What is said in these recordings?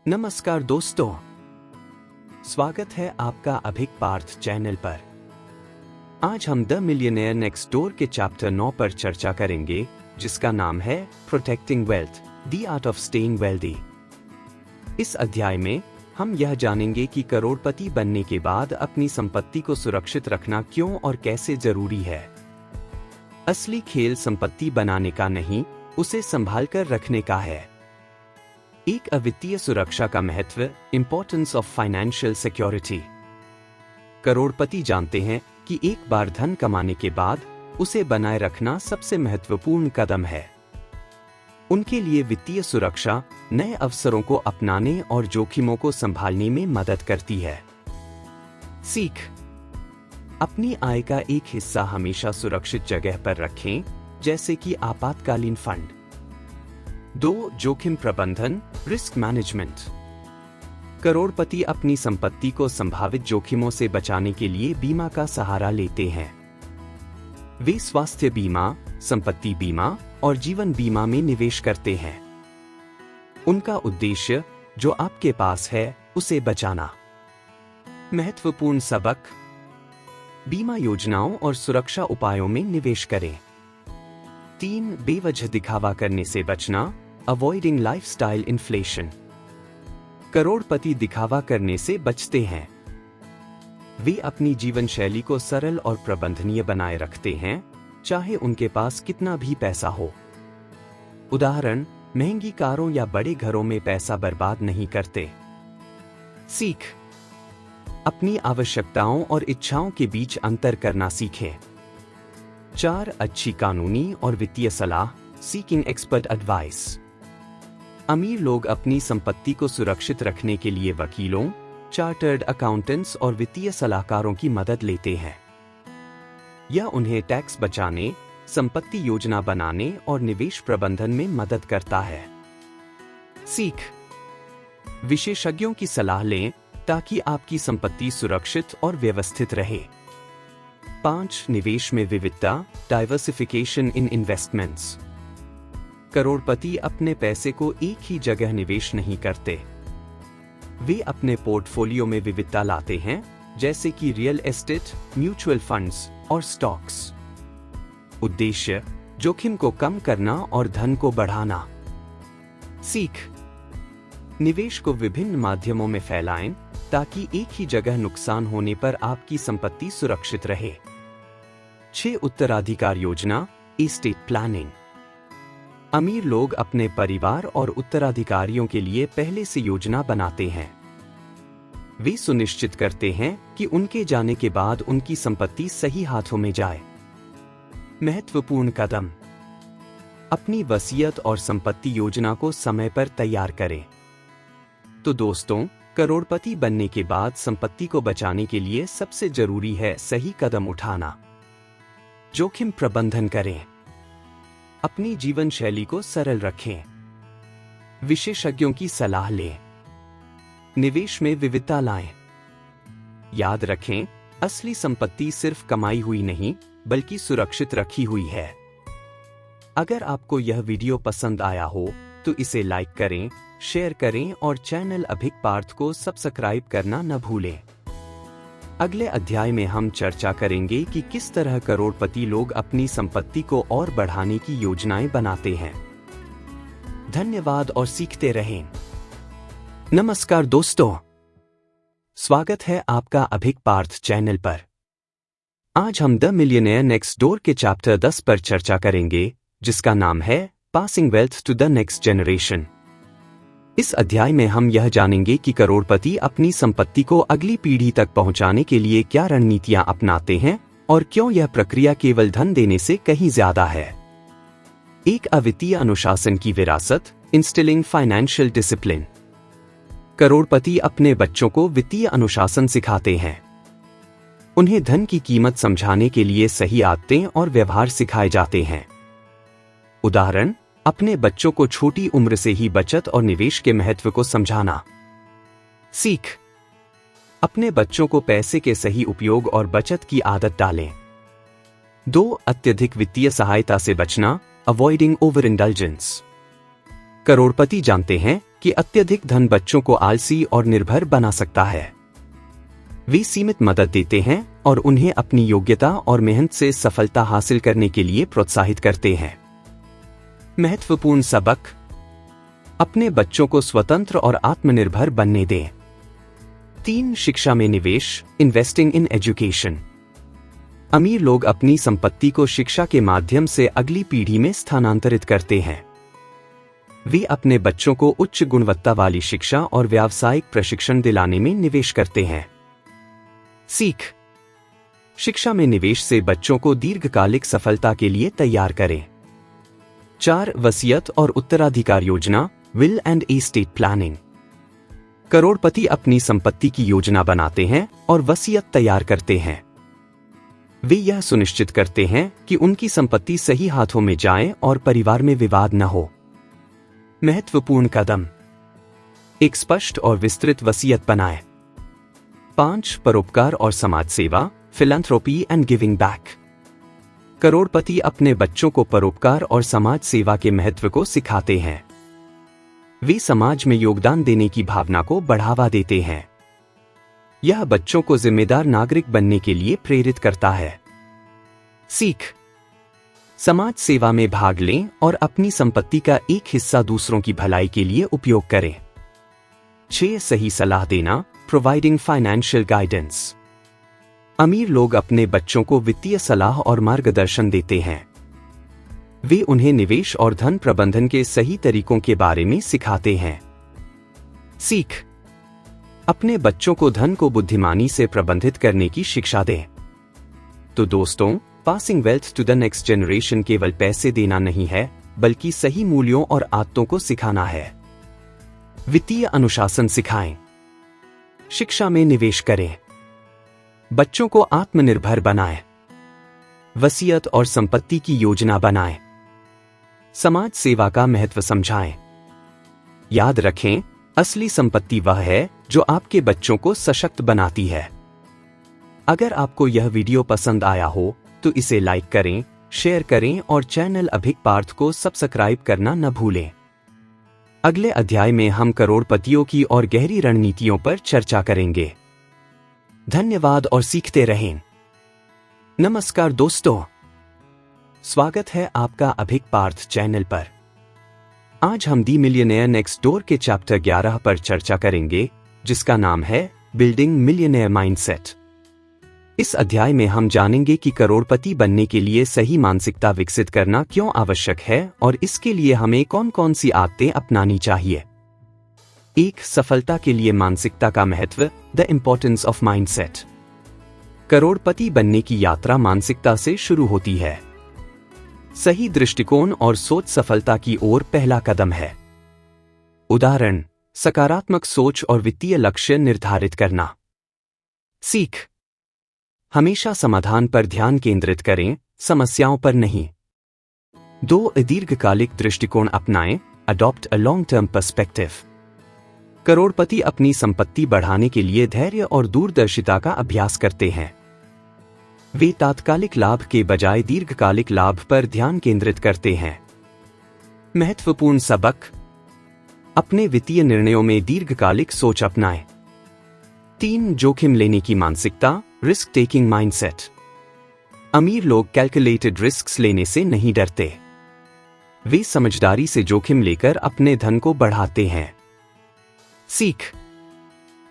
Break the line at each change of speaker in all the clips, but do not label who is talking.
नमस्कार दोस्तों, स्वागत है आपका अभिक पार्थ चैनल पर। आज हम द मिलियनेयर नेक्स्ट डोर के चैप्टर 9 पर चर्चा करेंगे, जिसका नाम है protecting wealth, the art of staying wealthy. इस अध्याय में हम यह जानेंगे कि करोड़पति बनने के बाद अपनी संपत्ति को सुरक्षित रखना क्यों और कैसे जरूरी है। असली खेल संपत्ति बनाने का नहीं, उसे संभाल कर रखने का है। एक अवित्तीय सुरक्षा का महत्व, इंपॉर्टेंस ऑफ फाइनेंशियल सिक्योरिटी। करोड़पति जानते हैं कि एक बार धन कमाने के बाद उसे बनाए रखना सबसे महत्वपूर्ण कदम है। उनके लिए वित्तीय सुरक्षा नए अवसरों को अपनाने और जोखिमों को संभालने में मदद करती है। सीख: अपनी आय का एक हिस्सा हमेशा सुरक्षित जगह पर रखें, जैसे कि आपातकालीन फंड। 2. जोखिम प्रबंधन, रिस्क मैनेजमेंट। करोड़पति अपनी संपत्ति को संभावित जोखिमों से बचाने के लिए बीमा का सहारा लेते हैं। वे स्वास्थ्य बीमा, संपत्ति बीमा और जीवन बीमा में निवेश करते हैं। उनका उद्देश्य जो आपके पास है, उसे बचाना। महत्वपूर्ण सबक: बीमा योजनाओं और सुरक्षा उपायों में निवेश करें। 3. बेवजह दिखावा करने से बचना, अवॉइडिंग लाइफस्टाइल इन्फ्लेशन। करोड़पति दिखावा करने से बचते हैं। वे अपनी जीवन शैली को सरल और प्रबंधनीय बनाए रखते हैं, चाहे उनके पास कितना भी पैसा हो। उदाहरण, महंगी कारों या बड़े घरों में पैसा बर्बाद नहीं करते। सीख: अपनी आवश्यकताओं और इच्छाओं के बीच अंतर करना सीखें। 4. अच्छी कानूनी और वित्तीय सलाह, सीकिंग एक्सपर्ट एडवाइस। अमीर लोग अपनी संपत्ति को सुरक्षित रखने के लिए वकीलों, चार्टर्ड अकाउंटेंट्स और वित्तीय सलाहकारों की मदद लेते हैं। यह उन्हें टैक्स बचाने, संपत्ति योजना बनाने और निवेश प्रबंधन में मदद करता है। सीख: विशेषज्ञों की सलाह लें ताकि आपकी संपत्ति सुरक्षित और व्यवस्थित रहे। 5. निवेश में विविधता, डाइवर्सिफिकेशन इन इन्वेस्टमेंट्स। करोड़पति अपने पैसे को एक ही जगह निवेश नहीं करते। वे अपने पोर्टफोलियो में विविधता लाते हैं, जैसे कि रियल एस्टेट, म्यूचुअल फंड्स और स्टॉक्स। उद्देश्य जोखिम को कम करना और धन को बढ़ाना। सीख: निवेश को विभिन्न माध्यमों में फैलाएं ताकि एक ही जगह नुकसान होने पर आपकी संपत्ति सुरक्षित रहे। 6. उत्तराधिकार योजना, एस्टेट प्लानिंग। अमीर लोग अपने परिवार और उत्तराधिकारियों के लिए पहले से योजना बनाते हैं। वे सुनिश्चित करते हैं कि उनके जाने के बाद उनकी संपत्ति सही हाथों में जाए। महत्वपूर्ण कदम: अपनी वसीयत और संपत्ति योजना को समय पर तैयार करें। तो दोस्तों, करोड़पति बनने के बाद संपत्ति को बचाने के लिए सबसे जरूरी है सही कदम उठाना। जोखिम प्रबंधन करें। अपनी जीवन शैली को सरल रखें। विशेषज्ञों की सलाह लें। निवेश में विविधता लाएं। याद रखें, असली संपत्ति सिर्फ कमाई हुई नहीं, बल्कि सुरक्षित रखी हुई है। अगर आपको यह वीडियो पसंद आया हो तो इसे लाइक करें, शेयर करें और चैनल अभिक पार्थ को सब्सक्राइब करना न भूलें। अगले अध्याय में हम चर्चा करेंगे कि किस तरह करोड़पति लोग अपनी संपत्ति को और बढ़ाने की योजनाएं बनाते हैं। धन्यवाद और सीखते रहें। नमस्कार दोस्तों, स्वागत है आपका अभिक पार्थ चैनल पर। आज हम द मिलियनेयर नेक्स्ट डोर के चैप्टर 10 पर चर्चा करेंगे, जिसका नाम है passing wealth to the next generation. इस अध्याय में हम यह जानेंगे कि करोड़पति अपनी संपत्ति को अगली पीढ़ी तक पहुंचाने के लिए क्या रणनीतियां अपनाते हैं और क्यों यह प्रक्रिया केवल धन देने से कहीं ज्यादा है। एक अवित्तीय अनुशासन की विरासत, इंस्टिलिंग फाइनेंशियल डिसिप्लिन। करोड़पति अपने बच्चों को वित्तीय अनुशासन सिखाते हैं। उन्हें धन की कीमत समझाने के लिए सही आदतें और व्यवहार सिखाए जाते हैं। उदाहरण, अपने बच्चों को छोटी उम्र से ही बचत और निवेश के महत्व को समझाना। सीख: अपने बच्चों को पैसे के सही उपयोग और बचत की आदत डालें। 2. अत्यधिक वित्तीय सहायता से बचना, अवॉइडिंग ओवर इंडल्जेंस। करोड़पति जानते हैं कि अत्यधिक धन बच्चों को आलसी और निर्भर बना सकता है। वे सीमित मदद देते हैं और उन्हें अपनी योग्यता और मेहनत से सफलता हासिल करने के लिए प्रोत्साहित करते हैं। महत्वपूर्ण सबक: अपने बच्चों को स्वतंत्र और आत्मनिर्भर बनने दें। 3. शिक्षा में निवेश, इन्वेस्टिंग इन एजुकेशन। अमीर लोग अपनी संपत्ति को शिक्षा के माध्यम से अगली पीढ़ी में स्थानांतरित करते हैं। वे अपने बच्चों को उच्च गुणवत्ता वाली शिक्षा और व्यावसायिक प्रशिक्षण दिलाने में निवेश करते हैं। सीख: शिक्षा में निवेश से बच्चों को दीर्घकालिक सफलता के लिए तैयार करें। 4. वसीयत और उत्तराधिकार योजना, विल एंड एस्टेट प्लानिंग। करोड़पति अपनी संपत्ति की योजना बनाते हैं और वसीयत तैयार करते हैं। वे यह सुनिश्चित करते हैं कि उनकी संपत्ति सही हाथों में जाए और परिवार में विवाद न हो। महत्वपूर्ण कदम: एक स्पष्ट और विस्तृत वसीयत बनाएं। 5. परोपकार और समाज सेवा, फिलैंथ्रोपी एंड गिविंग बैक। करोड़पति अपने बच्चों को परोपकार और समाज सेवा के महत्व को सिखाते हैं। वे समाज में योगदान देने की भावना को बढ़ावा देते हैं। यह बच्चों को जिम्मेदार नागरिक बनने के लिए प्रेरित करता है। सीख: समाज सेवा में भाग लें और अपनी संपत्ति का एक हिस्सा दूसरों की भलाई के लिए उपयोग करें। 6. सही सलाह देना, प्रोवाइडिंग फाइनेंशियल गाइडेंस। अमीर लोग अपने बच्चों को वित्तीय सलाह और मार्गदर्शन देते हैं। वे उन्हें निवेश और धन प्रबंधन के सही तरीकों के बारे में सिखाते हैं। सीख: अपने बच्चों को धन को बुद्धिमानी से प्रबंधित करने की शिक्षा दें। तो दोस्तों, passing wealth to the next generation केवल पैसे देना नहीं है, बल्कि सही मूल्यों और आदतों को सिखाना है। वित्तीय अनुशासन सिखाएं, शिक्षा में निवेश करें, बच्चों को आत्मनिर्भर बनाएं, वसीयत और संपत्ति की योजना बनाएं, समाज सेवा का महत्व समझाएं। याद रखें, असली संपत्ति वह है जो आपके बच्चों को सशक्त बनाती है। अगर आपको यह वीडियो पसंद आया हो तो इसे लाइक करें, शेयर करें और चैनल अभिक पार्थ को सब्सक्राइब करना न भूलें। अगले अध्याय में हम करोड़पतियों की और गहरी रणनीतियों पर चर्चा करेंगे। धन्यवाद और सीखते रहें। नमस्कार दोस्तों, स्वागत है आपका अभिक पार्थ चैनल पर। आज हम दी मिलियनेयर नेक्स्ट डोर के चैप्टर 11 पर चर्चा करेंगे, जिसका नाम है बिल्डिंग मिलियनेयर माइंडसेट। इस अध्याय में हम जानेंगे कि करोड़पति बनने के लिए सही मानसिकता विकसित करना क्यों आवश्यक है और इसके लिए हमें कौन कौन सी आदतें अपनानी चाहिए। 1. सफलता के लिए मानसिकता का महत्व, द इम्पोर्टेंस ऑफ माइंडसेट। करोड़पति बनने की यात्रा मानसिकता से शुरू होती है। सही दृष्टिकोण और सोच सफलता की ओर पहला कदम है। उदाहरण: सकारात्मक सोच और वित्तीय लक्ष्य निर्धारित करना। सीख: हमेशा समाधान पर ध्यान केंद्रित करें, समस्याओं पर नहीं। 2. दीर्घकालिक दृष्टिकोण अपनाएं, adopt a long term perspective. करोड़पति अपनी संपत्ति बढ़ाने के लिए धैर्य और दूरदर्शिता का अभ्यास करते हैं। वे तात्कालिक लाभ के बजाय दीर्घकालिक लाभ पर ध्यान केंद्रित करते हैं। महत्वपूर्ण सबक: अपने वित्तीय निर्णयों में दीर्घकालिक सोच अपनाएं। 3. जोखिम लेने की मानसिकता, रिस्क टेकिंग माइंडसेट। अमीर लोग कैलकुलेटेड रिस्क्स लेने से नहीं डरते। वे समझदारी से जोखिम लेकर अपने धन को बढ़ाते हैं। सीख: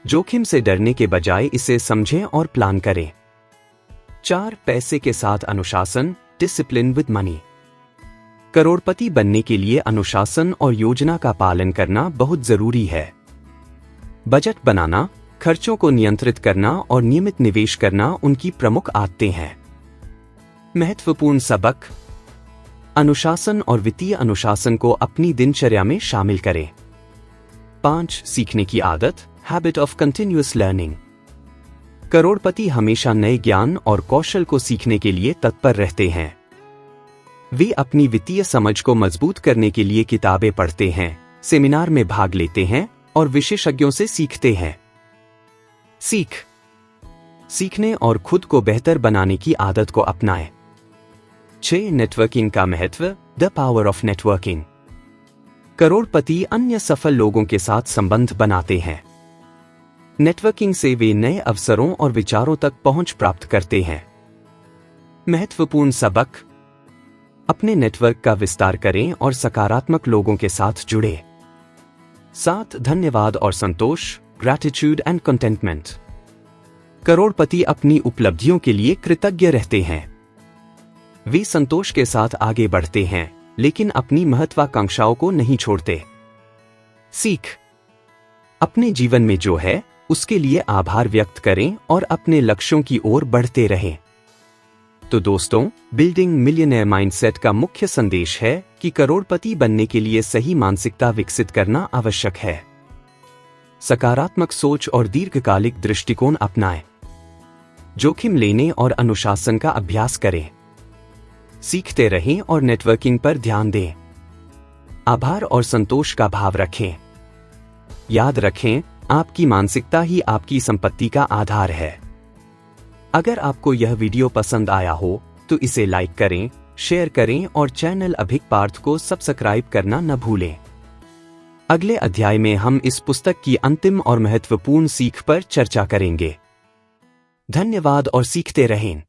जोखिम से डरने के बजाय इसे समझें और प्लान करें। 4. पैसे के साथ अनुशासन, डिसिप्लिन विद मनी। करोड़पति बनने के लिए अनुशासन और योजना का पालन करना बहुत जरूरी है। बजट बनाना, खर्चों को नियंत्रित करना और नियमित निवेश करना उनकी प्रमुख आदतें हैं। महत्वपूर्ण सबक: अनुशासन और वित्तीय अनुशासन को अपनी दिनचर्या में शामिल करें। 5. सीखने की आदत, हैबिट ऑफ कंटिन्यूअस लर्निंग। करोड़पति हमेशा नए ज्ञान और कौशल को सीखने के लिए तत्पर रहते हैं। वे अपनी वित्तीय समझ को मजबूत करने के लिए किताबें पढ़ते हैं, सेमिनार में भाग लेते हैं और विशेषज्ञों से सीखते हैं। सीखने और खुद को बेहतर बनाने की आदत को अपनाएं। 6. नेटवर्किंग का महत्व, द पावर ऑफ नेटवर्किंग। करोड़पति अन्य सफल लोगों के साथ संबंध बनाते हैं। नेटवर्किंग से वे नए अवसरों और विचारों तक पहुंच प्राप्त करते हैं। महत्वपूर्ण सबक: अपने नेटवर्क का विस्तार करें और सकारात्मक लोगों के साथ जुड़े। 7 धन्यवाद और संतोष, ग्रैटिट्यूड एंड कंटेंटमेंट। करोड़पति अपनी उपलब्धियों के लिए कृतज्ञ रहते हैं। वे संतोष के साथ आगे बढ़ते हैं, लेकिन अपनी महत्वाकांक्षाओं को नहीं छोड़ते। सीख: अपने जीवन में जो है उसके लिए आभार व्यक्त करें और अपने लक्ष्यों की ओर बढ़ते रहें। तो दोस्तों, बिल्डिंग मिलियनेयर माइंडसेट का मुख्य संदेश है कि करोड़पति बनने के लिए सही मानसिकता विकसित करना आवश्यक है। सकारात्मक सोच और दीर्घकालिक दृष्टिकोण अपनाएं। जोखिम लेने और अनुशासन का अभ्यास करें। सीखते रहें और नेटवर्किंग पर ध्यान दें। आभार और संतोष का भाव रखें। याद रखें, आपकी मानसिकता ही आपकी संपत्ति का आधार है। अगर आपको यह वीडियो पसंद आया हो तो इसे लाइक करें, शेयर करें और चैनल अभिक पार्थ को सब्सक्राइब करना न भूलें। अगले अध्याय में हम इस पुस्तक की अंतिम और महत्वपूर्ण सीख पर चर्चा करेंगे। धन्यवाद और सीखते रहें।